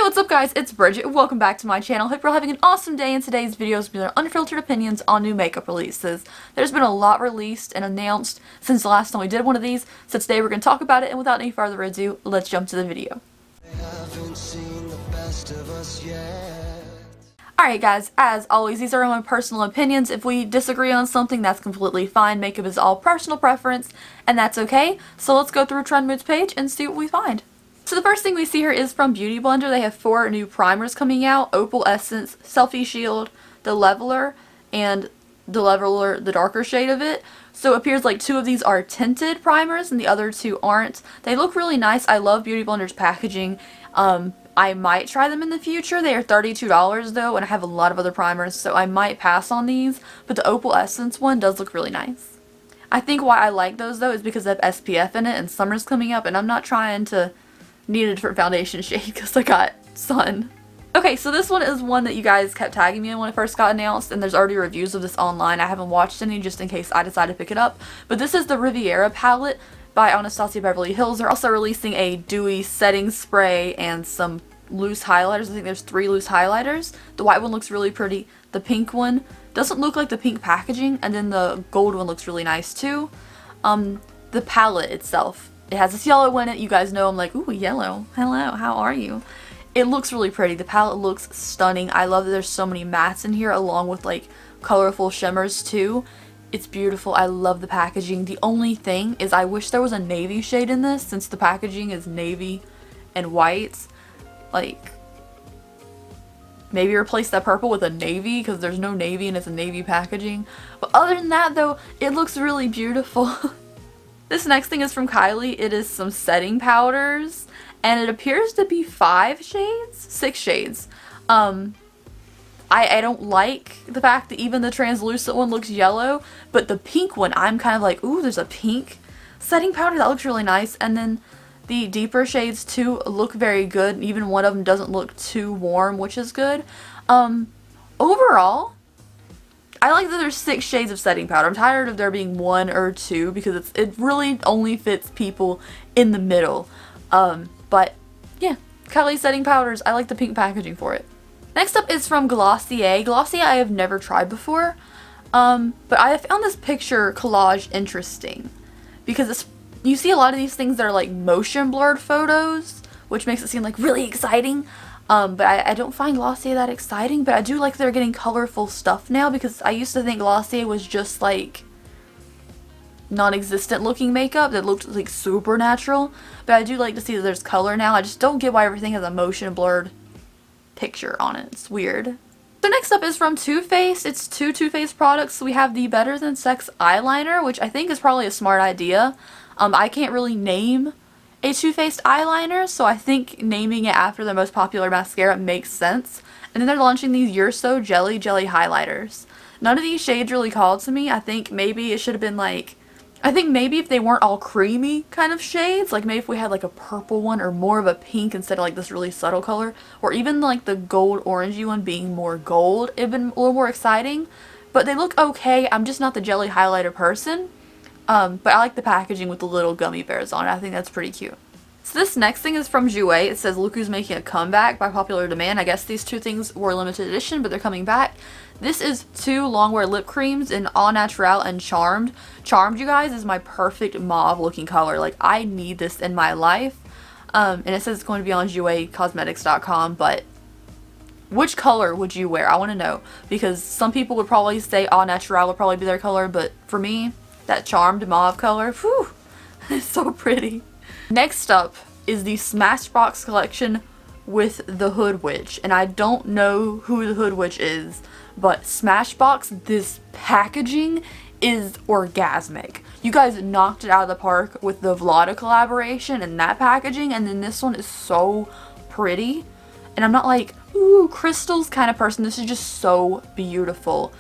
what's up guys, it's Bridget. Welcome back to my channel. Hope you're all having an awesome day. In today's video is our unfiltered opinions on new makeup releases. There's been a lot released and announced since the last time we did one of these, so today we're going to talk about it, and without any further ado, let's jump to the video. Alright guys, as always, these are my personal opinions. If we disagree on something, that's completely fine. Makeup is all personal preference, and that's okay. So let's go through Trend Moods page and see what we find. So the first thing we see here is from Beauty Blender. They have 4 new primers coming out: Opal Essence, Selfie Shield, the Leveler, and the Leveler, the darker shade of it. So it appears like 2 of these are tinted primers and the other 2 aren't. They look really nice. I love Beauty Blender's packaging. I might try them in the future. They are $32 though, and I have a lot of other primers, so I might pass on these, but the Opal Essence one does look really nice. I think why I like those though is because they have SPF in it, and summer's coming up, and I'm not trying to need a different foundation shade because I got sun. Okay, so this one is one that you guys kept tagging me in when it first got announced, and there's already reviews of this online. I haven't watched any just in case I decide to pick it up, but this is the Riviera palette by Nastasia Beverly Hills. They're also releasing a dewy setting spray and some loose highlighters. I think there's 3 loose highlighters. The white one looks really pretty. The pink one doesn't look like the pink packaging, and then the gold one looks really nice too. The palette itself, it has this yellow in it. You guys know I'm like, ooh, yellow. Hello, how are you? It looks really pretty. The palette looks stunning. I love that there's so many mattes in here along with like colorful shimmers too. It's beautiful. I love the packaging. The only thing is I wish there was a navy shade in this, since the packaging is navy and white. Like, maybe replace that purple with a navy, because there's no navy and it's a navy packaging. But other than that though, it looks really beautiful. This next thing is from Kylie. It is some setting powders, and it appears to be 6 shades. I don't like the fact that even the translucent one looks yellow, but the pink one, I'm kind of like, ooh, there's a pink setting powder. That looks really nice. And then the deeper shades too look very good. Even one of them doesn't look too warm, which is good. Overall, I like that there's 6 shades of setting powder. I'm tired of there being 1 or 2 because it really only fits people in the middle. But yeah, Kylie setting powders. I like the pink packaging for it. Next up is from Glossier. Glossier I have never tried before, but I found this picture collage interesting because you see a lot of these things that are like motion blurred photos, which makes it seem like really exciting. But I don't find Glossier that exciting, but I do like they're getting colorful stuff now, because I used to think Glossier was just like non-existent looking makeup that looked like super natural, but I do like to see that there's color now. I just don't get why everything has a motion blurred picture on it. It's weird. So next up is from Too Faced. It's 2 Too Faced products. So we have the Better Than Sex eyeliner, which I think is probably a smart idea. I can't really name a Too Faced eyeliner, so I think naming it after their most popular mascara makes sense. And then they're launching these You're So Jelly highlighters. None of these shades really called to me. I think maybe it should have been like, I think maybe if they weren't all creamy kind of shades, like maybe if we had like a purple one or more of a pink instead of like this really subtle color, or even like the gold orangey one being more gold, it'd been a little more exciting. But they look okay. I'm just not the jelly highlighter person. But I like the packaging with the little gummy bears on it. I think that's pretty cute. So this next thing is from ShuA. It says, "Look who's making a comeback by popular demand." I guess these 2 things were limited edition, but they're coming back. This is 2 longwear lip creams in Au Naturel and Charmed. Charmed, you guys, is my perfect mauve looking color. Like, I need this in my life. And it says it's going to be on ShuAcosmetics.com, but which color would you wear? I want to know, because some people would probably say Au Naturel would probably be their color, but for me, that Charmed mauve color, whew, it's so pretty. Next up is the Smashbox collection with the Hood Witch, and I don't know who the Hood Witch is, but Smashbox, this packaging is orgasmic. You guys knocked it out of the park with the Vlada collaboration and that packaging, and then this one is so pretty. And I'm not like, ooh, crystals kind of person. This is just so beautiful.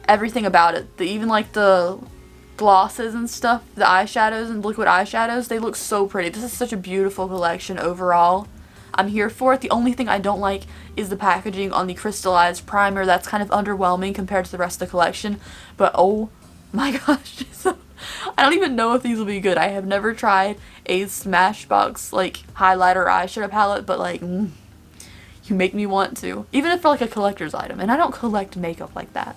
Everything about it, even like the glosses and stuff, the eyeshadows and liquid eyeshadows, they look so pretty. This is such a beautiful collection overall. I'm here for it. The only thing I don't like is the packaging on the crystallized primer. That's kind of underwhelming compared to the rest of the collection, but oh My gosh. So, I don't even know if these will be good. I have never tried a Smashbox like highlighter eyeshadow palette, but like, you make me want to. Even if for like a collector's item, and I don't collect makeup like that.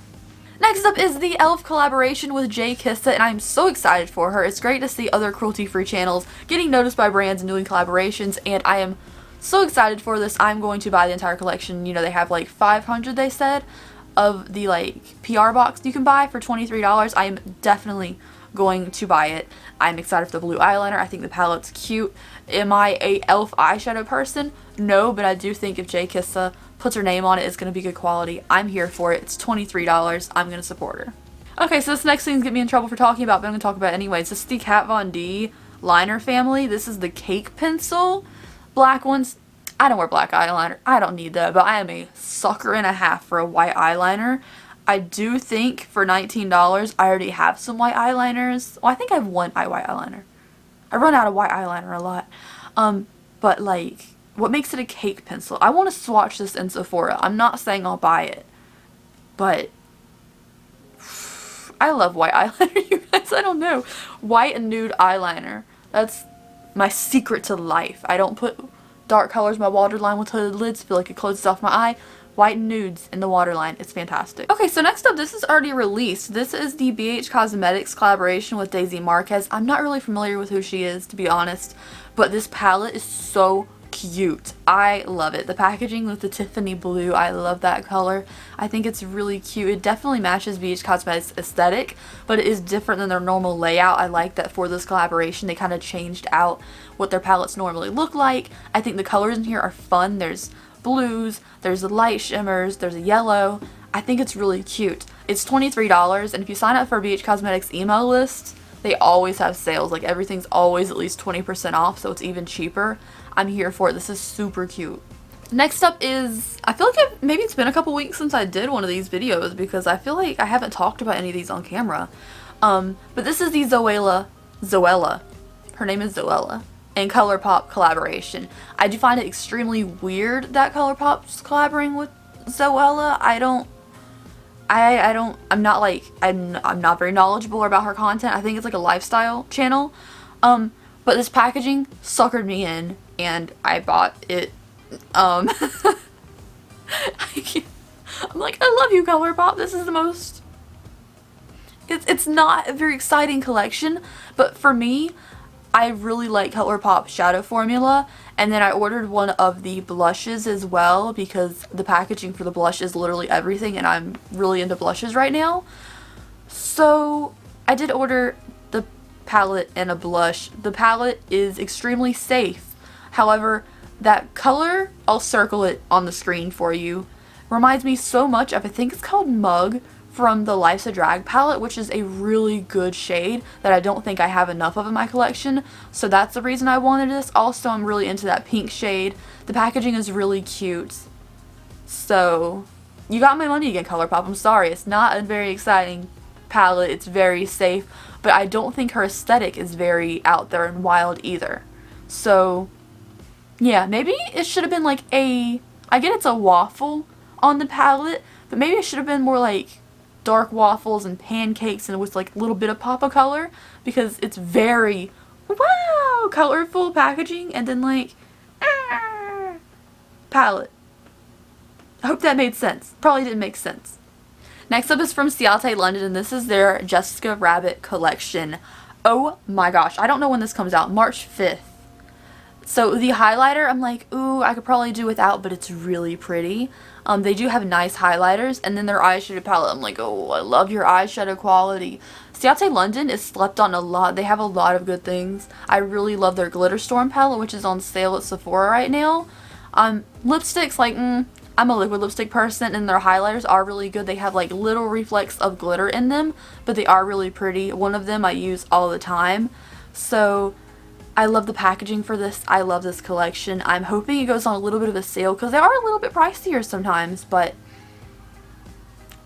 Next up is the e.l.f. collaboration with J Kissa, and I'm so excited for her. It's great to see other cruelty-free channels getting noticed by brands and doing collaborations, and I am so excited for this. I'm going to buy the entire collection. You know, they have like 500, they said, of the like PR box you can buy for $23. I am definitely going to buy it. I'm excited for the blue eyeliner. I think the palette's cute. Am I a e.l.f. eyeshadow person? No, but I do think if J Kissa puts her name on it, it's going to be good quality. I'm here for it. It's $23. I'm going to support her. Okay, so this next thing's get me in trouble for talking about, but I'm going to talk about it anyways. This is the Kat Von D liner family. This is the Cake Pencil. Black ones. I don't wear black eyeliner. I don't need that, but I am a sucker and a half for a white eyeliner. I do think for $19, I already have some white eyeliners. Well, I think I have one white eyeliner. I run out of white eyeliner a lot. But like, what makes it a cake pencil? I want to swatch this in Sephora. I'm not saying I'll buy it, but I love white eyeliner, you guys. I don't know. White and nude eyeliner. That's my secret to life. I don't put dark colors in my waterline with hooded lids. Feel like it closes off my eye. White and nudes in the waterline. It's fantastic. Okay, so next up, this is already released. This is the BH Cosmetics collaboration with Daisy Marquez. I'm not really familiar with who she is, to be honest, but this palette is so cute. I love it. The packaging with the Tiffany blue, I love that color. I think it's really cute. It definitely matches BH Cosmetics aesthetic, but it is different than their normal layout. I like that for this collaboration they kind of changed out what their palettes normally look like. I think the colors in here are fun. There's blues, there's light shimmers, there's a yellow. I think it's really cute. It's $23, and if you sign up for BH Cosmetics email list, they always have sales. Like, everything's always at least 20% off, so it's even cheaper. I'm here for it. This is super cute. Next up is, I feel like maybe it's been a couple weeks since I did one of these videos because I feel like I haven't talked about any of these on camera. But this is the Zoella. Her name is Zoella. And ColourPop collaboration. I do find it extremely weird that ColourPop's collaborating with Zoella. I'm not very knowledgeable about her content. I think it's like a lifestyle channel. But this packaging suckered me in and I bought it. I'm like, I love you, ColourPop. This is the most, it's not a very exciting collection, but for me, I really like ColourPop shadow formula, and then I ordered one of the blushes as well because the packaging for the blush is literally everything and I'm really into blushes right now. So I did order the palette and a blush. The palette is extremely safe. However, that color, I'll circle it on the screen for you, reminds me so much of, I think it's called Mug, from the Life's a Drag palette, which is a really good shade that I don't think I have enough of in my collection, so that's the reason I wanted this. Also, I'm really into that pink shade. The packaging is really cute. So, you got my money again, ColourPop. I'm sorry, it's not a very exciting palette, it's very safe, but I don't think her aesthetic is very out there and wild either. So, yeah, maybe it should have been like I get it's a waffle on the palette, but maybe it should have been more like dark waffles and pancakes and with like a little bit of pop of color, because it's very, wow, colorful packaging and then like, palette. I hope that made sense. Probably didn't make sense. Next up is from CSI London, and this is their Jessica Rabbit collection. Oh my gosh, I don't know when this comes out. March 5th. So the highlighter, I'm like, ooh, I could probably do without, but it's really pretty. They do have nice highlighters, and then their eyeshadow palette, I'm like, oh, I love your eyeshadow quality. CSI London is slept on a lot. They have a lot of good things. I really love their Glitter Storm palette, which is on sale at Sephora right now. Lipsticks, like, I'm a liquid lipstick person, and their highlighters are really good. They have like little reflects of glitter in them, but they are really pretty. One of them I use all the time. So I love the packaging for this. I love this collection. I'm hoping it goes on a little bit of a sale because they are a little bit pricier sometimes, but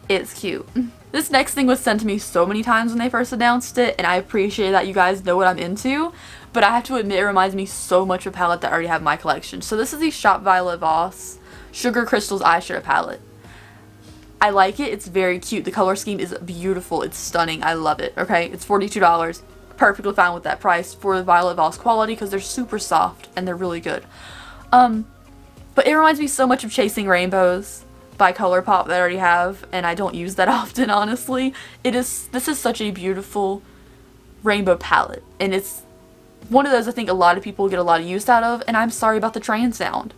it's cute. This next thing was sent to me so many times when they first announced it, and I appreciate that you guys know what I'm into, but I have to admit it reminds me so much of a palette that I already have in my collection. So this is the Shop Violet Voss Sugar Crystals eyeshadow palette. I like it. It's very cute. The color scheme is beautiful. It's stunning. I love it. Okay, it's $42. Perfectly fine with that price for the Violet Voss quality because they're super soft and they're really good. But it reminds me so much of Chasing Rainbows by ColourPop that I already have, and I don't use that often, honestly. This is such a beautiful rainbow palette, and it's one of those I think a lot of people get a lot of use out of, and I'm sorry about the train sound.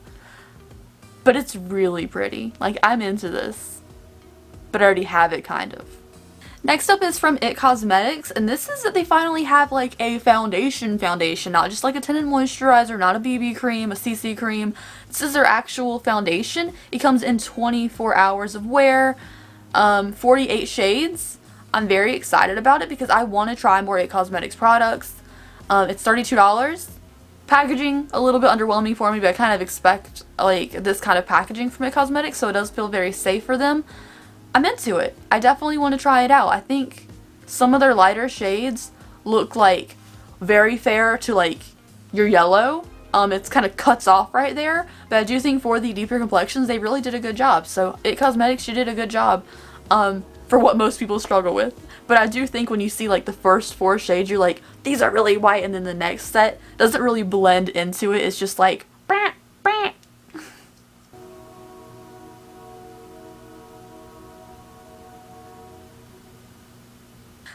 But it's really pretty. Like, I'm into this. But I already have it, kind of. Next up is from It Cosmetics, and this is that they finally have like a foundation, not just like a tinted moisturizer, not a BB cream, a CC cream. This is their actual foundation. It comes in 24 hours of wear, 48 shades. I'm very excited about it because I want to try more It Cosmetics products. It's $32. Packaging, a little bit underwhelming for me, but I kind of expect like this kind of packaging from It Cosmetics, so it does feel very safe for them. I'm into it. I definitely want to try it out. I think some of their lighter shades look like very fair to like your yellow. It's kind of cuts off right there, but I do think for the deeper complexions they really did a good job. So It Cosmetics, you did a good job for what most people struggle with. But I do think when you see like the first 4 shades, you're like, these are really white, and then the next set doesn't really blend into it. It's just like bah, bah.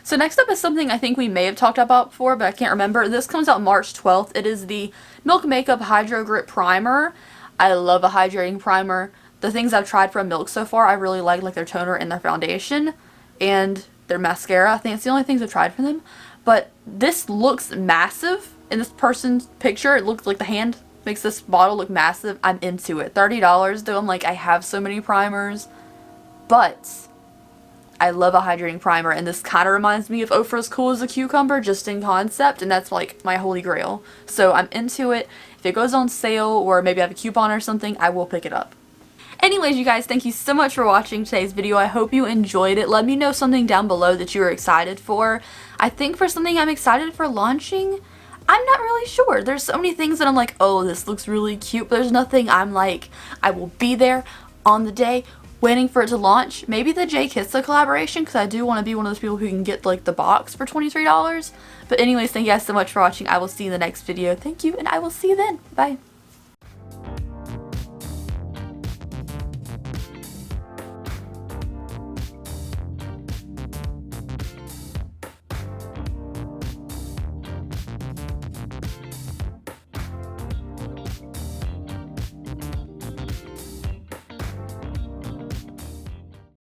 So next up is something I think we may have talked about before, but I can't remember. This comes out March 12th. It is the Milk Makeup Hydro Grip Primer. I love a hydrating primer. The things I've tried from Milk so far, I really like their toner and their foundation and their mascara. I think it's the only things I've tried from them. But this looks massive in this person's picture. It looks like the hand makes this bottle look massive. I'm into it. $30 though. I'm like, I have so many primers, but I love a hydrating primer, and this kind of reminds me of Ofra's Cool as a Cucumber, just in concept, and that's like my holy grail. So I'm into it. If it goes on sale, or maybe I have a coupon or something, I will pick it up. Anyways, you guys, thank you so much for watching today's video. I hope you enjoyed it. Let me know something down below that you were excited for. I think for something I'm excited for launching, I'm not really sure. There's so many things that I'm like, oh, this looks really cute, but there's nothing I'm like, I will be there on the day waiting for it to launch. Maybe the J Kissa collaboration, because I do want to be one of those people who can get like the box for $23. But anyways, thank you guys so much for watching. I will see you in the next video. Thank you, and I will see you then. Bye.